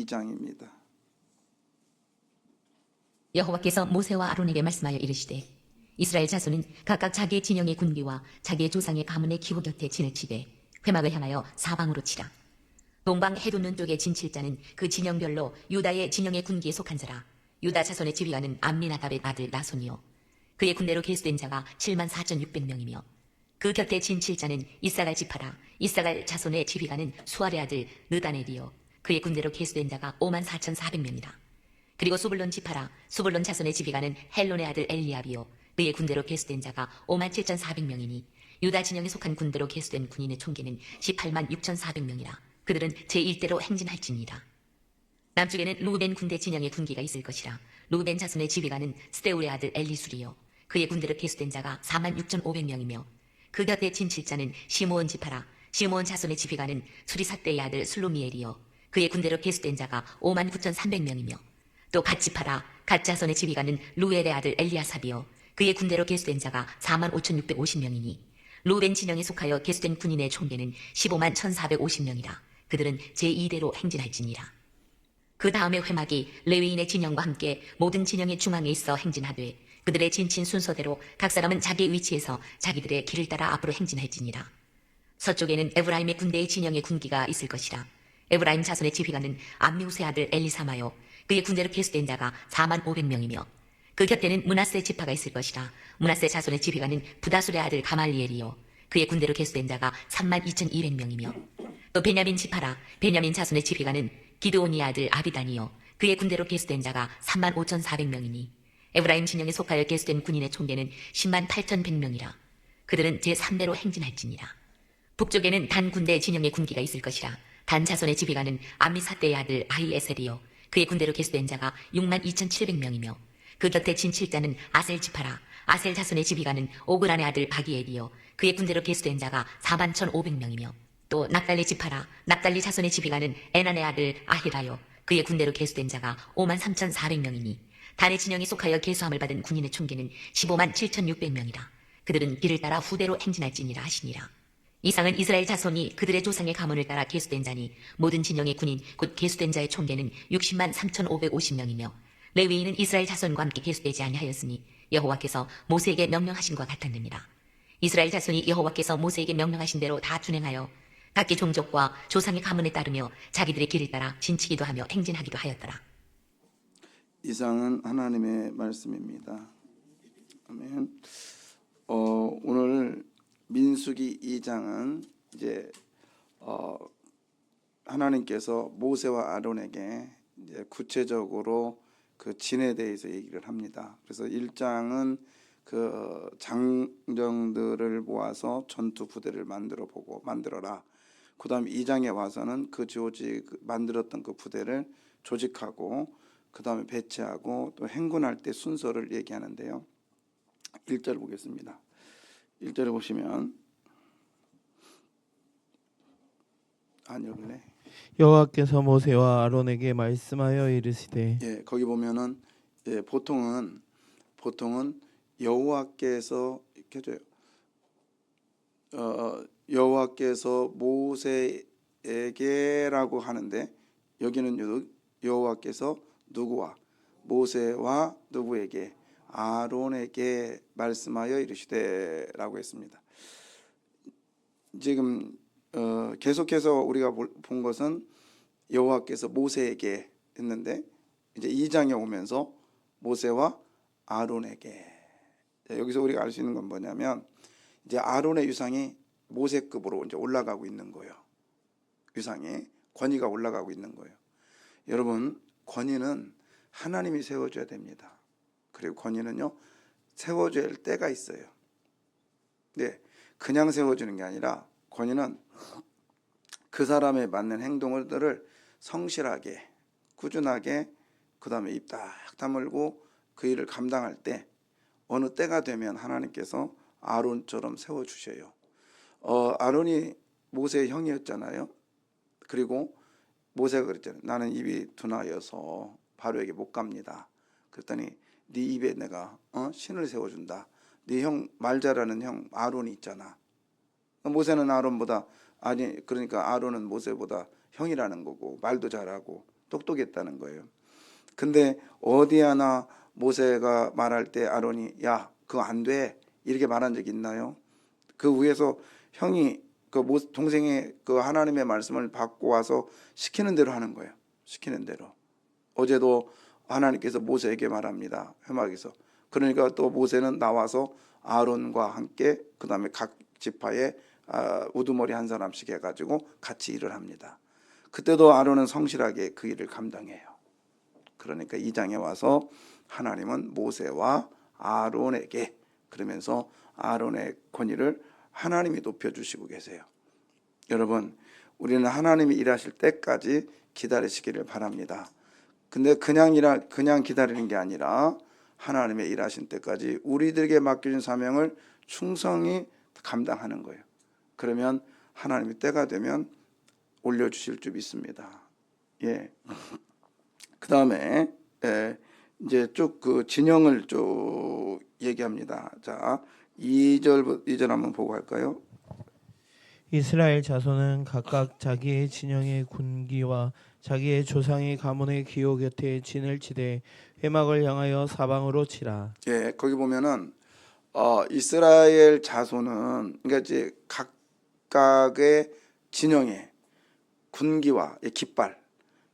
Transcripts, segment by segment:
2장입니다. 여호와께서 모세와 아론에게 말씀하여 이르시되 이스라엘 자손은 각각 자기의 진영의 군기와 자기의 조상의 가문의 기호 곁에 진을 치되 회막을 향하여 사방으로 치라. 동방 해돋는 쪽에 진 칠자는 그 진영별로 유다의 진영의 군기에 속한 자라. 유다 자손의 지휘관은 암미나답의 아들 나손이요 그의 군대로 계수된 자가 74,600명이며 그 곁에 진 칠자는 이사갈 지파라. 이사갈 자손의 지휘관은 수알의 아들 느다넬이요 그의 군대로 계수된 자가 54,400명이라. 그리고 수불론 지파라. 수불론 자손의 지휘관은 헬론의 아들 엘리압이요 그의 군대로 계수된 자가 57,400명이니 유다 진영에 속한 군대로 계수된 군인의 총계는 186,400명이라. 그들은 제1대로 행진할지니라. 남쪽에는 루벤 군대 진영의 군기가 있을 것이라. 루벤 자손의 지휘관은 스데울의 아들 엘리술이요 그의 군대로 계수된 자가 46,500명이며 그 곁에 진 칠자는 시므온 지파라. 시므온 자손의 지휘관은 수리사대의 아들 슬로미엘이요 그의 군대로 계수된 자가 59,300명이며 또 갓 지파라. 갓 자손의 지휘관은 루엘의 아들 엘리아삽이요 그의 군대로 계수된 자가 45,650명이니 루벤 진영에 속하여 계수된 군인의 총계는 151,450명이라. 그들은 제2대로 행진할지니라. 그 다음에 회막이 레위인의 진영과 함께 모든 진영의 중앙에 있어 행진하되 그들의 진친 순서대로 각 사람은 자기의 위치에서 자기들의 길을 따라 앞으로 행진할지니라. 서쪽에는 에브라임의 군대의 진영의 군기가 있을 것이라. 에브라임 자손의 지휘관은 암미우스의 아들 엘리사마요 그의 군대로 계수된 자가 45,500명이며 그 곁에는 므낫세 지파가 있을 것이라. 므낫세 자손의 지휘관은 부다술의 아들 가말리엘이요 그의 군대로 계수된 자가 32,200명이며 또 베냐민 지파라. 베냐민 자손의 지휘관은 기드온의 아들 아비단이요 그의 군대로 계수된 자가 35,400명이니 에브라임 진영에 속하여 계수된 군인의 총계는 108,100명이라. 그들은 제3대로 행진할지니라. 북쪽에는 단 군대 진영의 군기가 있을 것이라. 단 자손의 지휘관은 암미사대의 아들 아히에셀이요 그의 군대로 계수된 자가 62,700명이며 그 곁에 진 칠자는 아셀 지파라. 아셀 자손의 지휘관은 오그란의 아들 바기엘이요 그의 군대로 계수된 자가 41,500명이며 또 납달리 지파라. 납달리 자손의 지휘관은 에난의 아들 아히라요 그의 군대로 계수된 자가 53,400명이니 단의 진영에 속하여 계수함을 받은 군인의 총계는 157,600명이라. 그들은 길을 따라 후대로 행진할지니라 하시니라. 이상은 이스라엘 자손이 그들의 조상의 가문을 따라 계수된 자니 모든 진영의 군인 곧 계수된 자의 총계는 603,550명이며 레위인은 이스라엘 자손과 함께 계수되지 아니하였으니 여호와께서 모세에게 명령하신 것 같았느니라. 이스라엘 자손이 여호와께서 모세에게 명령하신 대로 다 준행하여 각기 종족과 조상의 가문에 따르며 자기들의 길을 따라 진치기도 하며 행진하기도 하였더라. 이상은 하나님의 말씀입니다. 아멘. 오늘 민수기 2장은 이제 하나님께서 모세와 아론에게 이제 구체적으로 그 진에 대해서 얘기를 합니다. 그래서 1장은 그 장정들을 모아서 전투 부대를 만들어라. 그 다음 2장에 와서는 그 만들었던 그 부대를 조직하고 그 다음에 배치하고 또 행군할 때 순서를 얘기하는데요. 1절 보겠습니다. 1절에 보시면 여기네. 여호와께서 모세와 아론에게 말씀하여 이르시되 거기 보면은 보통은 여호와께서 이렇게 줘요. 여호와께서 모세에게라고 하는데 여기는 여호와께서 누구와 모세와 누구에게 아론에게 말씀하여 이르시되라고 했습니다. 지금 계속해서 우리가 본 것은 여호와께서 모세에게 했는데 이제 2장에 오면서 모세와 아론에게. 여기서 우리가 알 수 있는 건 뭐냐면 이제 아론의 유상이 모세급으로 이제 올라가고 있는 거예요. 유상이 권위가 올라가고 있는 거예요. 여러분, 권위는 하나님이 세워줘야 됩니다. 그리고 권위는요 세워줘야 할 때가 있어요. 네, 그냥 세워주는 게 아니라 권위는 그 사람에 맞는 행동들을 성실하게 꾸준하게 그 다음에 입 딱 다물고 그 일을 감당할 때 어느 때가 되면 하나님께서 아론처럼 세워주셔요. 아론이 모세의 형이었잖아요. 그리고 모세가 그랬잖아요. 나는 입이 둔하여서 바로에게 못 갑니다. 그랬더니 네 입에 내가 신을 세워준다. 네 형 말 잘하는 형 아론이 있잖아. 모세는 아론보다 그러니까 아론은 모세보다 형이라는 거고 말도 잘하고 똑똑했다는 거예요. 근데 어디 하나 모세가 말할 때 아론이 야 그거 안 돼 이렇게 말한 적 있나요? 그 위에서 형이 그 동생의 그 하나님의 말씀을 받고 와서 시키는 대로 하는 거예요. 시키는 대로. 어제도 하나님께서 모세에게 말합니다. 회막에서. 그러니까 또 모세는 나와서 아론과 함께 그 다음에 각 지파에 우두머리 한 사람씩 해가지고 같이 일을 합니다. 그때도 아론은 성실하게 그 일을 감당해요. 그러니까 2장에 와서 하나님은 모세와 아론에게 그러면서 아론의 권위를 하나님이 높여주시고 계세요. 여러분 우리는 하나님이 일하실 때까지 기다리시기를 바랍니다. 근데 그냥 기다리는 게 아니라 하나님의 일하신 때까지 우리들에게 맡겨진 사명을 충성히 감당하는 거예요. 그러면 하나님이 때가 되면 올려주실 줄 믿습니다. 예. 그 다음에 이제 쭉 그 진영을 쭉 얘기합니다. 자, 2절 한번 보고 갈까요? 이스라엘 자손은 각각 자기의 진영의 군기와 자기의 조상의 가문의 기호 곁에 진을 치되 회막을 향하여 사방으로 치라. 예, 거기 보면은 이스라엘 자손은 그러니까 이제 각각의 진영에 군기와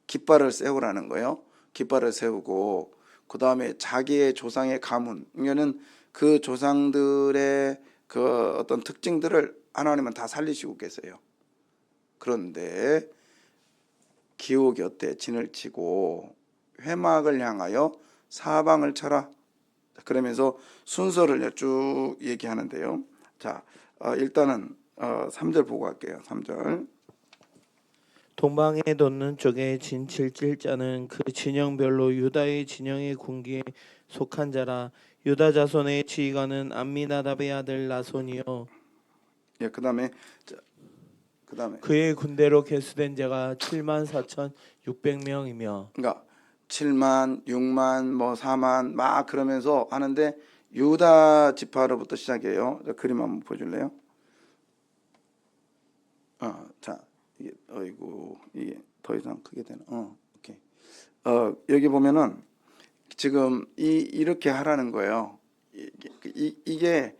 깃발을 세우라는 거예요. 깃발을 세우고 그 다음에 자기의 조상의 가문, 이거는 그 조상들의 그 어떤 특징들을 하나님은 다 살리시고 계세요. 그런데 기호 곁에 진을 치고 회막을 향하여 사방을 쳐라. 그러면서 순서를 쭉 얘기하는데요. 자, 일단은 3절 보고 갈게요. 3절. 동방에 돋는 쪽에 진 칠칠 자는 그 진영별로 유다의 진영의 군기에 속한 자라. 유다 자손의 지휘관은 암미나답의 아들 나손이요 예, 그다음에 그의 군대로 계수된 자가 74,600명이며 그러니까 7만, 6만, 뭐 4만 막 그러면서 하는데 유다 지파로부터 시작해요. 자, 그림 한번 보여줄래요? 자, 이게 어이구 이게 더 이상 크게 되나? 오케이. 여기 보면은 지금 이렇게 하라는 거예요. 이게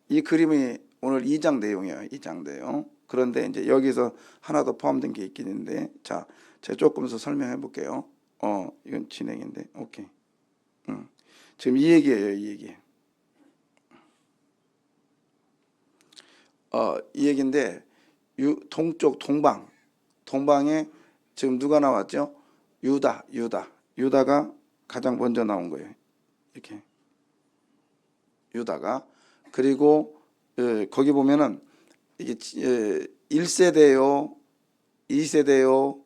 이 그림이 오늘 2장 내용이에요. 2장 내용. 그런데 이제 여기서 하나 더 포함된 게 있긴 있는데, 자, 제가 조금 더 설명해 볼게요. 이건 진행인데, 오케이. 지금 이 얘기예요, 이 얘기. 이 얘기인데, 동쪽 동방에 지금 누가 나왔죠? 유다가 가장 먼저 나온 거예요. 이렇게 유다가. 그리고 거기 보면은 이게 1세대요, 2세대요,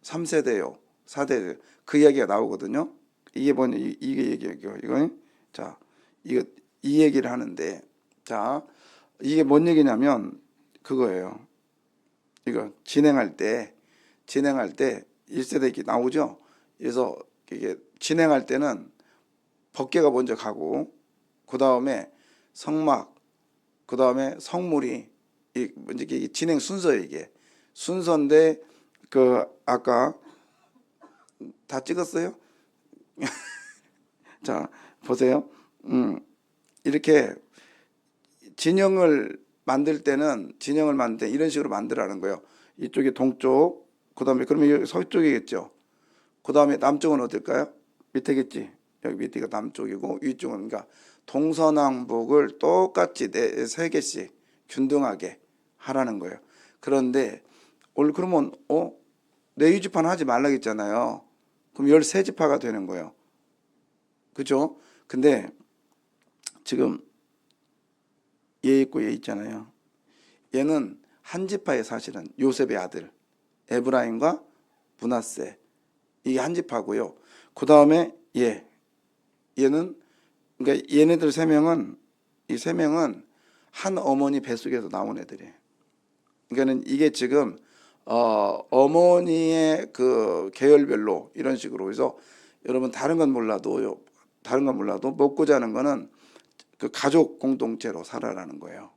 3세대요, 4세대요. 그 이야기가 나오거든요. 이게 뭐냐, 이게 얘기예요. 이거. 자, 이 얘기를 하는데, 자, 이게 뭔 얘기냐면 그거예요. 이거 진행할 때 1세대 이렇게 나오죠. 그래서 이게 진행할 때는 법궤가 먼저 가고 그 다음에 성막, 그 다음에 성물이 이게 진행 순서예요. 이게 순서인데 그 아까 다 찍었어요? 자, 보세요. 이렇게 진영을 만들 때 이런 식으로 만들라는 거예요. 이쪽이 동쪽, 그 다음에 그러면 여기 서쪽이겠죠. 그 다음에 남쪽은 어딜까요? 밑에겠지. 여기 밑에가 남쪽이고 위쪽은 그러니까 동서남북을 똑같이 세 개씩 균등하게 하라는 거예요. 그런데 오늘 그러면 내유지파는 하지 말라겠잖아요. 그럼 13지파가 되는 거예요. 그죠? 근데 지금 얘 있고 얘 있잖아요. 얘는 한 지파의 사실은 요셉의 아들 에브라임과 므낫세, 이게 한 지파고요. 그 다음에 얘는 그러니까 얘네들 이 세 명은 한 어머니 뱃속에서 나온 애들이에요. 그러니까는 이게 지금 어머니의 그 계열별로 이런 식으로 해서 여러분 다른 건 몰라도 먹고 자는 거는 그 가족 공동체로 살아라는 거예요.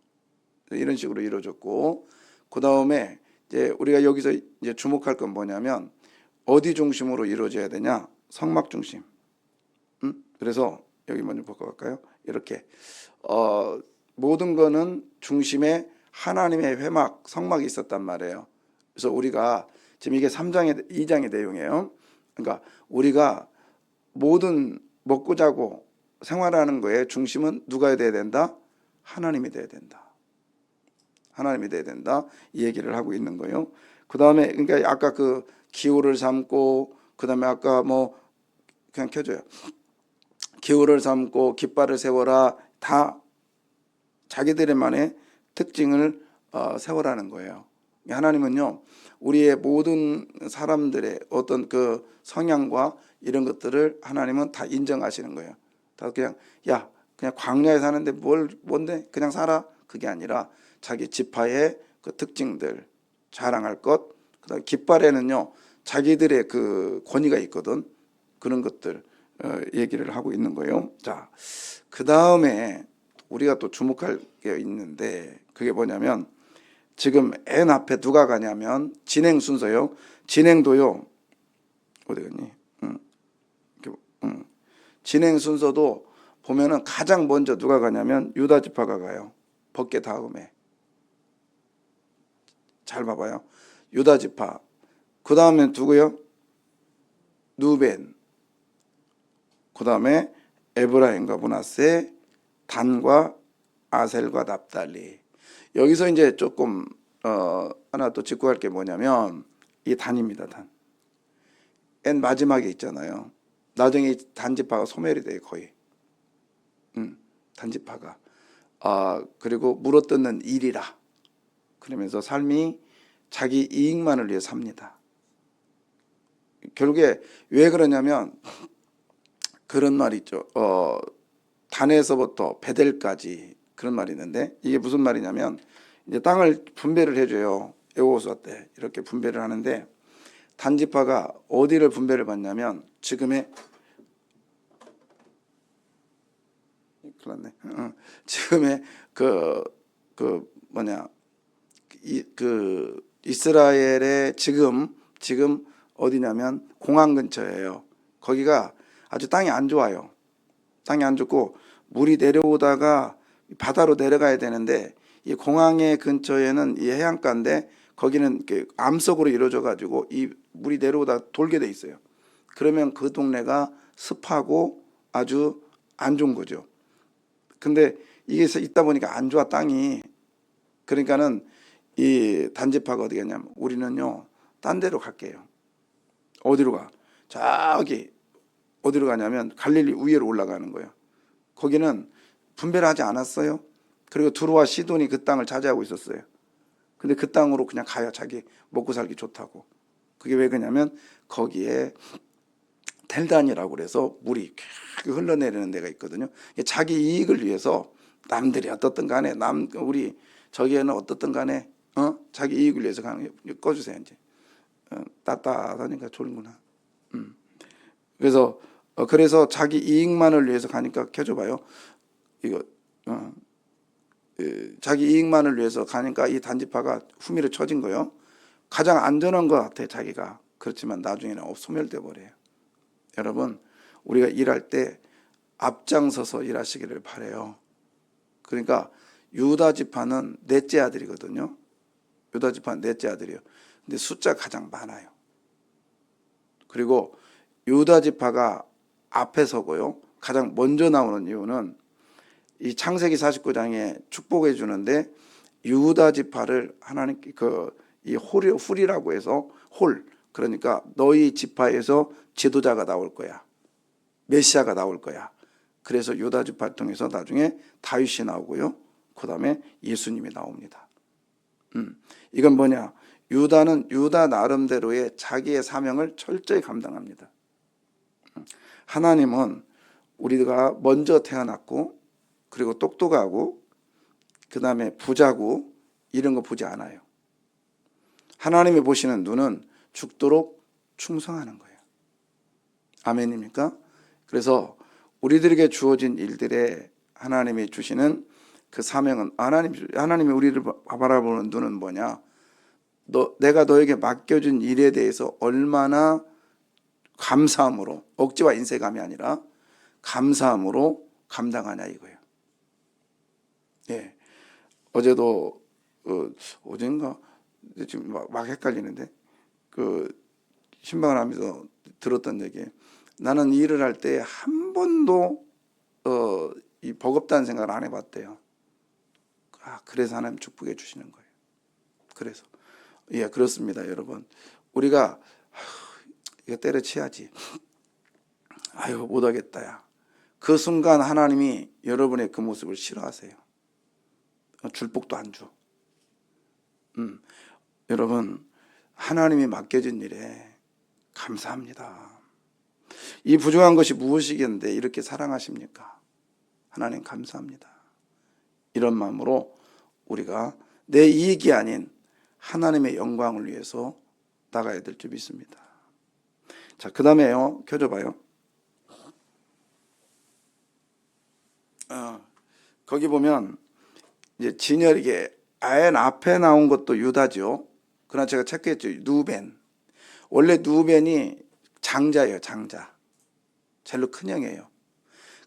이런 식으로 이루어졌고, 그 다음에 이제 우리가 여기서 이제 주목할 건 뭐냐면 어디 중심으로 이루어져야 되냐? 성막 중심. 그래서 여기 먼저 보고 갈까요? 이렇게 모든 거는 중심에 하나님의 회막, 성막이 있었단 말이에요. 그래서 우리가 지금 이게 3장의 2장의 내용이에요. 그러니까 우리가 모든 먹고 자고 생활하는 거에 중심은 누가 돼야 된다? 하나님이 돼야 된다. 하나님이 돼야 된다. 이 얘기를 하고 있는 거예요. 그 다음에 그러니까 아까 그 기호를 삼고 그 다음에 아까 뭐 그냥 켜줘요. 기호를 삼고 깃발을 세워라. 다 자기들만의 특징을 세워라는 거예요. 하나님은요, 우리의 모든 사람들의 어떤 그 성향과 이런 것들을 하나님은 다 인정하시는 거예요. 다 그냥 야, 그냥 광야에 사는데 뭔데 그냥 살아. 그게 아니라 자기 지파의 그 특징들 자랑할 것. 그다음 깃발에는요, 자기들의 그 권위가 있거든. 그런 것들 얘기를 하고 있는 거예요. 자, 그 다음에 우리가 또 주목할 게 있는데 그게 뭐냐면 지금 맨 앞에 누가 가냐면 진행 순서요. 진행도요. 어디 갔니? 진행 순서도 보면은 가장 먼저 누가 가냐면 유다 지파가 가요. 벗개 다음에. 잘 봐봐요. 유다 지파. 그 다음에 누구요? 누벤. 그 다음에 에브라임과 므낫세, 단과 아셀과 납달리. 여기서 이제 조금 하나 또 짚고 갈 게 뭐냐면 이 단입니다. 단. 맨 마지막에 있잖아요. 나중에 이 단지파가 소멸이 돼요. 거의. 단지파가. 그리고 물어뜯는 일이라. 그러면서 삶이 자기 이익만을 위해 삽니다. 결국에 왜 그러냐면 그런 말이 있죠. 단에서부터 베델까지 그런 말이 있는데 이게 무슨 말이냐면 이제 땅을 분배를 해줘요. 여호수아 때 이렇게 분배를 하는데 단지파가 어디를 분배를 받냐면 지금의 큰일 났네. 지금의 그 뭐냐 그 이스라엘의 지금 어디냐면 공항 근처예요. 거기가 아주 땅이 안 좋아요. 땅이 안 좋고 물이 내려오다가 바다로 내려가야 되는데 이 공항의 근처에는 이 해안가인데 거기는 암석으로 이루어져 가지고 이 물이 내려오다 돌게 돼 있어요. 그러면 그 동네가 습하고 아주 안 좋은 거죠. 근데 이게 있다 보니까 안 좋아 땅이. 그러니까는 이 단지파가 어디 갔냐면 우리는요 딴 데로 갈게요. 어디로 가? 저기 어디로 가냐면 갈릴리 위로 올라가는 거예요. 거기는 분배를 하지 않았어요. 그리고 두루와 시돈이 그 땅을 차지하고 있었어요. 근데 그 땅으로 그냥 가야 자기 먹고 살기 좋다고. 그게 왜 그러냐면 거기에 텔단이라고 그래서 물이 쫙 흘러내리는 데가 있거든요. 자기 이익을 위해서 남들이 어떻든 간에 우리 저기에는 어떻든 간에 자기 이익을 위해서 가는 게 꺼주세요 이제. 따뜻하니까 좋은구나. 그래서 자기 이익만을 위해서 가니까 켜줘봐요. 이거 자기 이익만을 위해서 가니까 이 단지파가 후미를 쳐진 거예요. 가장 안전한 것 같아 자기가. 그렇지만 나중에는 소멸돼 버려요. 여러분 우리가 일할 때 앞장서서 일하시기를 바래요. 그러니까 유다 지파는 넷째 아들이거든요. 유다 지파는 넷째 아들이에요. 근데 숫자가 가장 많아요. 그리고 유다 지파가 앞에 서고요. 가장 먼저 나오는 이유는 이 창세기 49장에 축복해 주는데 유다 지파를 하나님 이 홀이라고 해서 그러니까 너희 지파에서 지도자가 나올 거야. 메시아가 나올 거야. 그래서 유다 지파를 통해서 나중에 다윗이 나오고요. 그다음에 예수님이 나옵니다. 이건 뭐냐? 유다는 유다 나름대로의 자기의 사명을 철저히 감당합니다. 하나님은 우리가 먼저 태어났고 그리고 똑똑하고 그 다음에 부자고 이런 거 보지 않아요. 하나님이 보시는 눈은 죽도록 충성하는 거예요. 아멘입니까? 그래서 우리들에게 주어진 일들에 하나님이 주시는 그 사명은 하나님이 우리를 바라보는 눈은 뭐냐? 내가 너에게 맡겨준 일에 대해서 얼마나 감사함으로, 억지와 인색함이 아니라 감사함으로 감당하냐 이거예요. 예. 어제도 어젠가 지금 막 헷갈리는데 신방을 하면서 들었던 얘기. 나는 일을 할 때 한 번도 이 버겁다는 생각을 안 해봤대요. 그래서 하나님 축복해 주시는 거예요. 그래서 예, 그렇습니다, 여러분. 우리가 이거 때려치야지. 아유, 못하겠다야. 그 순간 하나님이 여러분의 그 모습을 싫어하세요. 줄복도 안 줘. 여러분, 하나님이 맡겨진 일에 감사합니다. 이 부족한 것이 무엇이겠는데 이렇게 사랑하십니까? 하나님 감사합니다. 이런 마음으로 우리가 내 이익이 아닌 하나님의 영광을 위해서 나가야 될 줄 믿습니다. 자, 그 다음에요. 켜줘봐요. 거기 보면 이제 진열에게 맨 앞에 나온 것도 유다죠. 그러나 제가 체크했죠. 누벤. 원래 누벤이 장자예요. 장자. 제일로 큰 형이에요.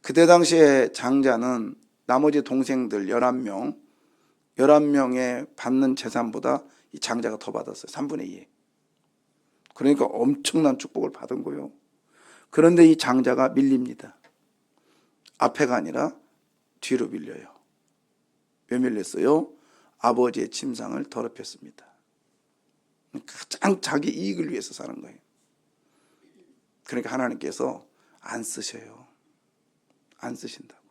그때 당시에 장자는 나머지 동생들 11명의 받는 재산보다 이 장자가 더 받았어요. 3분의 2. 그러니까 엄청난 축복을 받은 거예요. 그런데 이 장자가 밀립니다. 앞에가 아니라 뒤로 밀려요. 왜 밀렸어요? 아버지의 침상을 더럽혔습니다. 가장 자기 이익을 위해서 사는 거예요. 그러니까 하나님께서 안 쓰셔요. 안 쓰신다고.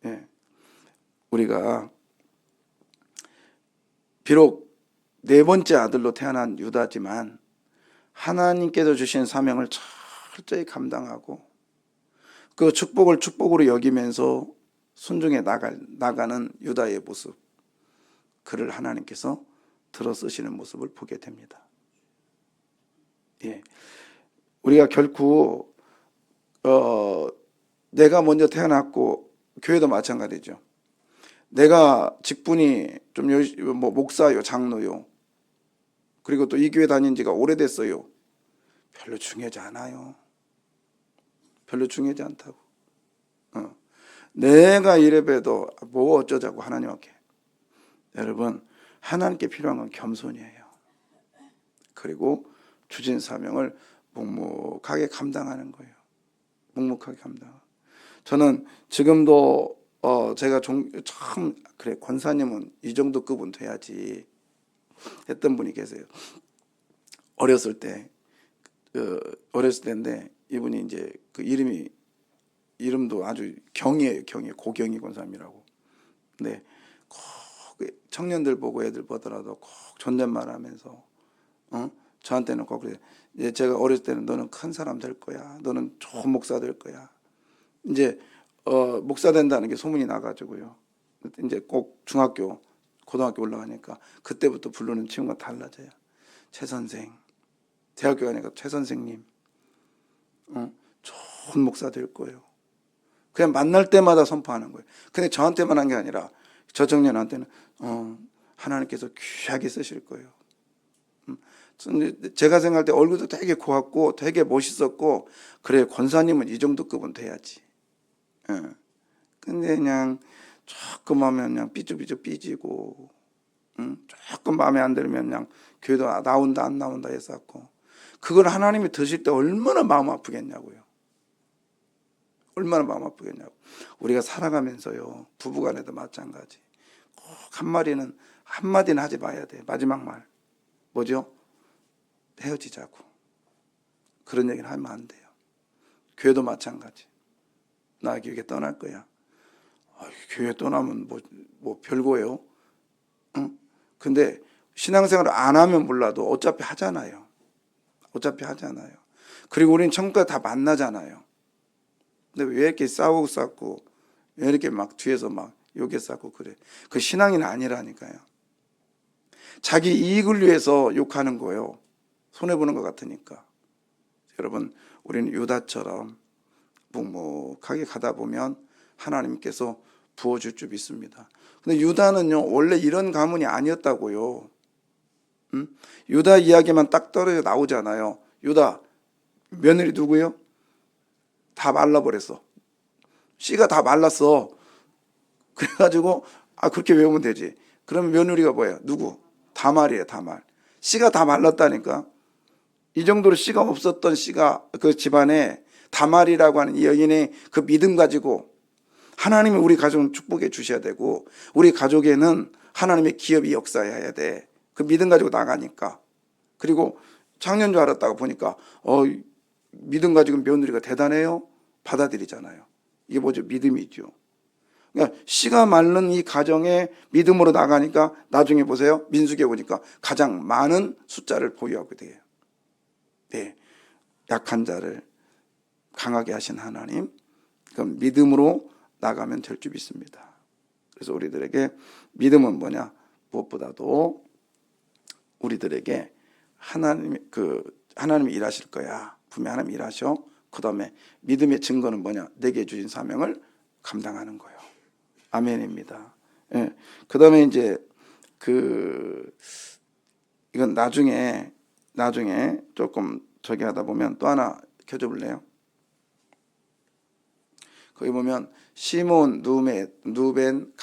예. 우리가 비록 네 번째 아들로 태어난 유다지만 하나님께서 주신 사명을 철저히 감당하고 그 축복을 축복으로 여기면서 순종해 나가는 유다의 모습, 그를 하나님께서 들어 쓰시는 모습을 보게 됩니다. 예. 우리가 결코 내가 먼저 태어났고, 교회도 마찬가지죠. 내가 직분이 좀 목사요, 장로요, 그리고 또 이 교회 다닌 지가 오래됐어요. 별로 중요하지 않아요. 별로 중요하지 않다고. 내가 이래봬도 뭐 어쩌자고 하나님께. 여러분, 하나님께 필요한 건 겸손이에요. 그리고 주신 사명을 묵묵하게 감당하는 거예요. 묵묵하게 감당. 저는 지금도 제가 처음 그래, 권사님은 이 정도 급은 돼야지 했던 분이 계세요. 어렸을 때인데 이분이 이제 그 이름도 아주 경이에요. 고경이 권사님이라고. 근데 꼭 청년들 보고 애들 보더라도 꼭 존댓말하면서 저한테는 꼭 그래. 제가 어렸을 때는 너는 큰 사람 될 거야. 너는 좋은 목사 될 거야. 이제 목사 된다는 게 소문이 나가지고요. 이제 꼭 중학교, 고등학교 올라가니까 그때부터 부르는 친구가 달라져요. 최 선생. 대학교 가니까 최 선생님. 좋은 목사 될 거예요. 그냥 만날 때마다 선포하는 거예요. 근데 저한테만 한 게 아니라 저 청년한테는 하나님께서 귀하게 쓰실 거예요. 제가 생각할 때 얼굴도 되게 고왔고 되게 멋있었고, 그래, 권사님은 이 정도 급은 돼야지. 근데 그냥 조금 하면 그냥 삐죽삐죽 삐지고, 조금 마음에 안 들면 그냥 교회도 나온다 안 나온다 했었고, 그걸 하나님이 드실 때 얼마나 마음 아프겠냐고요. 얼마나 마음 아프겠냐고. 우리가 살아가면서요, 부부간에도 마찬가지. 꼭 한마디는 하지 마야 돼. 마지막 말 뭐죠? 헤어지자고. 그런 얘기는 하면 안 돼요. 교회도 마찬가지. 나 교회 떠날 거야. 교회 떠나면 뭐 별거예요. 근데 신앙생활을 안 하면 몰라도 어차피 하잖아요. 그리고 우리는 천국에 다 만나잖아요. 근데 왜 이렇게 싸우고 왜 이렇게 막 뒤에서 막 욕에 싸고 그래? 그 신앙인 아니라니까요. 자기 이익을 위해서 욕하는 거예요. 손해보는 것 같으니까. 여러분, 우리는 유다처럼 묵묵하게 가다 보면 하나님께서 부어줄 줄 믿습니다. 근데 유다는요, 원래 이런 가문이 아니었다고요. 유다 이야기만 딱 떨어져 나오잖아요. 유다 며느리 누구요? 다 말라버렸어. 씨가 다 말랐어. 그래가지고 그렇게 외우면 되지. 그러면 며느리가 뭐예요? 누구? 다말이에요. 다말. 씨가 다 말랐다니까. 이 정도로 씨가 없었던 씨가 그 집안에 다말이라고 하는 이 여인의 그 믿음 가지고 하나님이 우리 가정을 축복해 주셔야 되고 우리 가족에는 하나님의 기업이 역사해야 돼. 그 믿음 가지고 나가니까. 그리고 작년 줄 알았다가 보니까 믿음 가지고 며느리가 대단해요. 받아들이잖아요. 이게 뭐죠? 믿음이죠. 그러니까 씨가 마른 이 가정에 믿음으로 나가니까 나중에 보세요. 민수기에 보니까 가장 많은 숫자를 보유하게 돼요. 네, 약한 자를 강하게 하신 하나님, 그 믿음으로 나가면 될 줄 믿습니다. 그래서 우리들에게 믿음은 뭐냐? 무엇보다도 우리들에게 하나님이 일하실 거야. 분명 하나님이 일하셔. 그 다음에 믿음의 증거는 뭐냐? 내게 주신 사명을 감당하는 거예요. 아멘입니다. 예. 그 다음에 이제 이건 나중에 조금 저기 하다 보면 또 하나 켜줘 볼래요? 거기 보면 시몬, 누벤,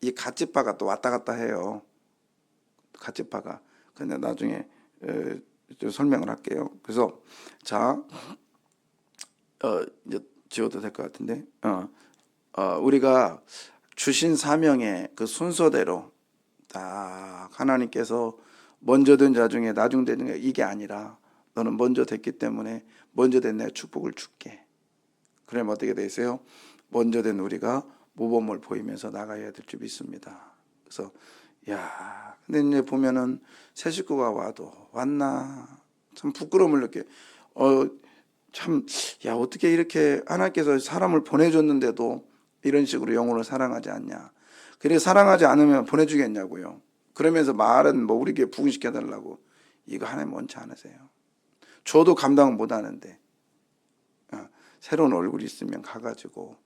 이 갓지파가 또 왔다 갔다 해요. 갓지파가. 근데 나중에 좀 설명을 할게요. 그래서 자, 이제 지워도 될 것 같은데, 우리가 주신 사명의 그 순서대로 딱 하나님께서 먼저 된 자 중에 나중 된 자 이게 아니라 너는 먼저 됐기 때문에 먼저 된 내 축복을 줄게. 그러면 어떻게 되세요? 먼저 된 우리가 모범을 보이면서 나가야 될 줄 믿습니다. 그래서 근데 이제 보면은 새 식구가 왔나 참 부끄러움을 느껴. 어떻게 이렇게 하나님께서 사람을 보내줬는데도 이런 식으로 영혼을 사랑하지 않냐. 그래 사랑하지 않으면 보내주겠냐고요. 그러면서 말은 뭐 우리 교회 부흥시켜달라고. 이거 하나님 원치 않으세요. 저도 감당을 못하는데 새로운 얼굴이 있으면 가가지고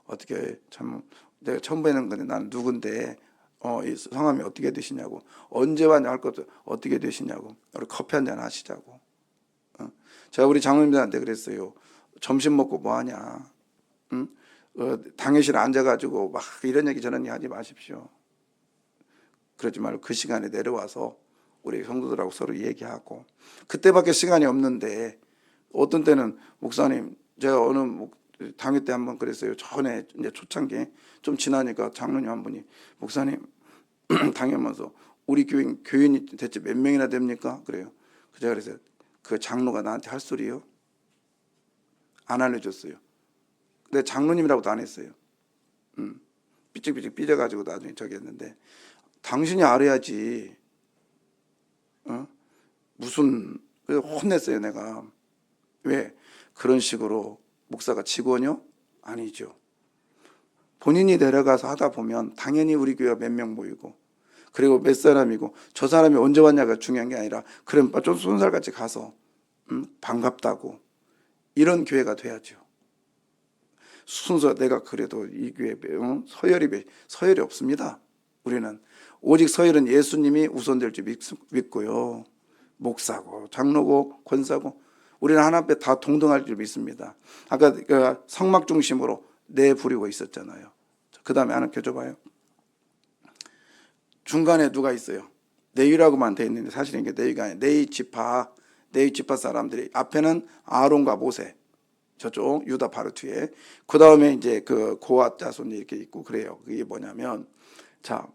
어떻게 참 내가 처음 뵈는 건데 나는 누군데 이 성함이 어떻게 되시냐고. 언제 왔냐 할 것도 어떻게 되시냐고. 우리 커피 한잔 하시자고. 제가 우리 장로님들한테 그랬어요. 점심 먹고 뭐 하냐. 당회실에 앉아가지고 막 이런 얘기 저런 얘기 하지 마십시오. 그러지 말고 그 시간에 내려와서 우리 성도들하고 서로 얘기하고. 그때밖에 시간이 없는데 어떤 때는 목사님 제가 어느 당회 때 한번 그랬어요. 전에 이제 초창기에 좀 지나니까 장로님 한 분이 목사님 당회하면서 우리 교인이 대체 몇 명이나 됩니까? 그래요. 제가 그래서 그 장로가 나한테 할 소리요? 안 알려줬어요. 근데 장로님이라고도 안 했어요. 삐쩍삐쩍 삐져가지고 나중에 저기 했는데 당신이 알아야지. 무슨 혼냈어요 내가. 왜? 그런 식으로 목사가 직원이요? 아니죠. 본인이 내려가서 하다 보면 당연히 우리 교회가 몇 명 모이고 그리고 몇 사람이고 저 사람이 언제 왔냐가 중요한 게 아니라 그럼 좀 손살같이 가서 반갑다고 이런 교회가 돼야죠. 순서 내가 그래도 이 교회 서열이 없습니다. 우리는 오직 서열은 예수님이 우선될 줄 믿고요. 목사고 장로고 권사고 우리는 하나님 앞에 다 동등할 줄 믿습니다. 아까 성막 중심으로 내부리고 있었잖아요. 그 다음에 하나 켜줘봐요. 중간에 누가 있어요? 레위라고만 돼 있는데 사실은 이게 레위가 아니에요. 레위 지파 사람들이 앞에는 아론과 모세 저쪽 유다 바로 뒤에 그 다음에 이제 그 고앗 자손이 이렇게 있고 그래요. 그게 뭐냐면 자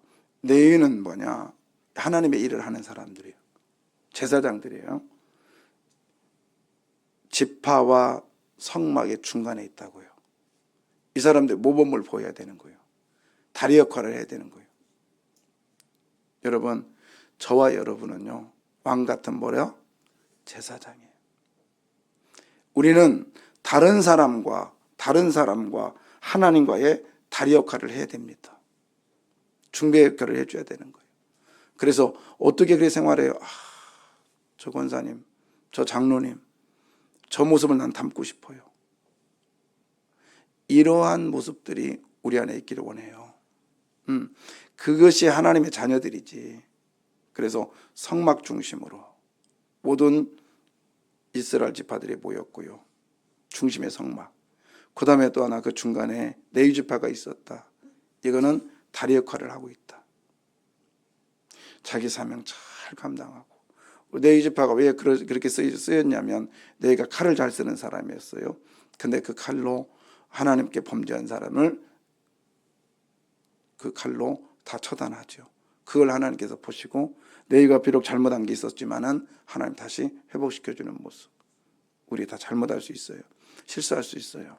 레위는 뭐냐 하나님의 일을 하는 사람들이에요. 제사장들이에요. 지파와 성막의 중간에 있다고요. 이 사람들 모범을 보여야 되는 거예요. 다리 역할을 해야 되는 거예요. 여러분 저와 여러분은요 왕 같은 뭐래요? 제사장이에요. 우리는 다른 사람과 하나님과의 다리 역할을 해야 됩니다. 중배 역할을 해줘야 되는 거예요. 그래서 어떻게 그렇게 생활해요? 저 권사님, 저 장로님, 저 모습을 난 담고 싶어요. 이러한 모습들이 우리 안에 있기를 원해요. 그것이 하나님의 자녀들이지. 그래서 성막 중심으로 모든 이스라엘 지파들이 모였고요. 중심의 성막. 그 다음에 또 하나 그 중간에 레위 지파가 있었다. 이거는 다리 역할을 하고 있다. 자기 사명 잘 감당하고. 레위 지파가 왜 그렇게 쓰였냐면 레위가 칼을 잘 쓰는 사람이었어요. 근데 그 칼로 하나님께 범죄한 사람을 그 칼로 다 처단하죠. 그걸 하나님께서 보시고 레위가 비록 잘못한 게 있었지만은 하나님 다시 회복시켜주는 모습. 우리 다 잘못할 수 있어요. 실수할 수 있어요.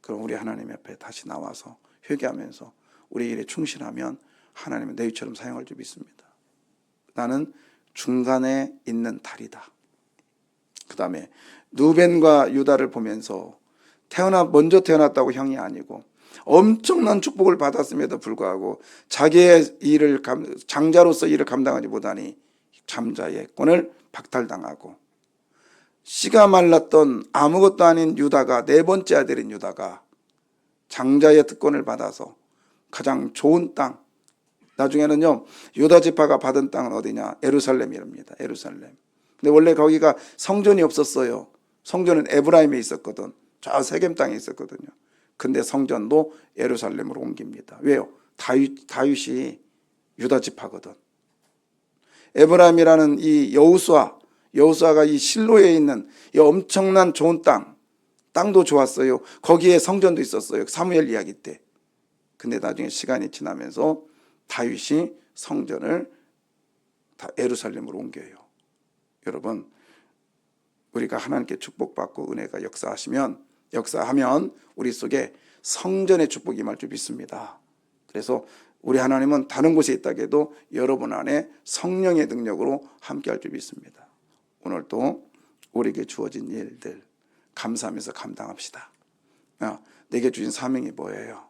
그럼 우리 하나님 앞에 다시 나와서 회개하면서 우리 일에 충실하면 하나님은 레위처럼 사용할 줄 믿습니다. 나는 중간에 있는 다리다. 그 다음에 누벤과 유다를 보면서 먼저 태어났다고 형이 아니고 엄청난 축복을 받았음에도 불구하고 자기의 장자로서 일을 감당하지 못하니 잠자의 권을 박탈당하고, 씨가 말랐던 아무것도 아닌 유다가, 네 번째 아들인 유다가 장자의 특권을 받아서 가장 좋은 땅, 나중에는요 유다 지파가 받은 땅은 어디냐? 예루살렘이랍니다. 예루살렘. 근데 원래 거기가 성전이 없었어요. 성전은 에브라임에 있었거든. 저 세겜 땅에 있었거든요. 근데 성전도 예루살렘으로 옮깁니다. 왜요? 다윗이 유다 지파거든. 에브라임이라는 이 여호수아가 이 실로에 있는 이 엄청난 좋은 땅도 좋았어요. 거기에 성전도 있었어요. 사무엘 이야기 때. 근데 나중에 시간이 지나면서 다윗이 성전을 다 예루살렘으로 옮겨요. 여러분, 우리가 하나님께 축복받고 은혜가 역사하면 우리 속에 성전의 축복이 임할 줄 믿습니다. 그래서 우리 하나님은 다른 곳에 있다고 해도 여러분 안에 성령의 능력으로 함께할 줄 믿습니다. 오늘도 우리에게 주어진 일들 감사하면서 감당합시다. 내게 주신 사명이 뭐예요?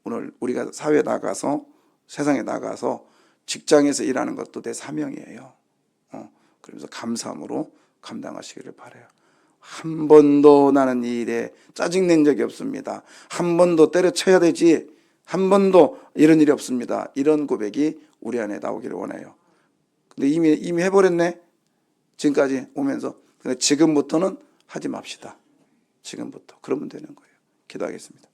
오늘 우리가 사회에 나가서, 세상에 나가서 직장에서 일하는 것도 내 사명이에요. 그러면서 감사함으로 감당하시기를 바라요. 한 번도 나는 이 일에 짜증낸 적이 없습니다. 한 번도 때려쳐야 되지, 한 번도 이런 일이 없습니다. 이런 고백이 우리 안에 나오기를 원해요. 근데 이미 해버렸네. 지금까지 오면서. 근데 지금부터는 하지 맙시다. 지금부터. 그러면 되는 거예요. 기도하겠습니다.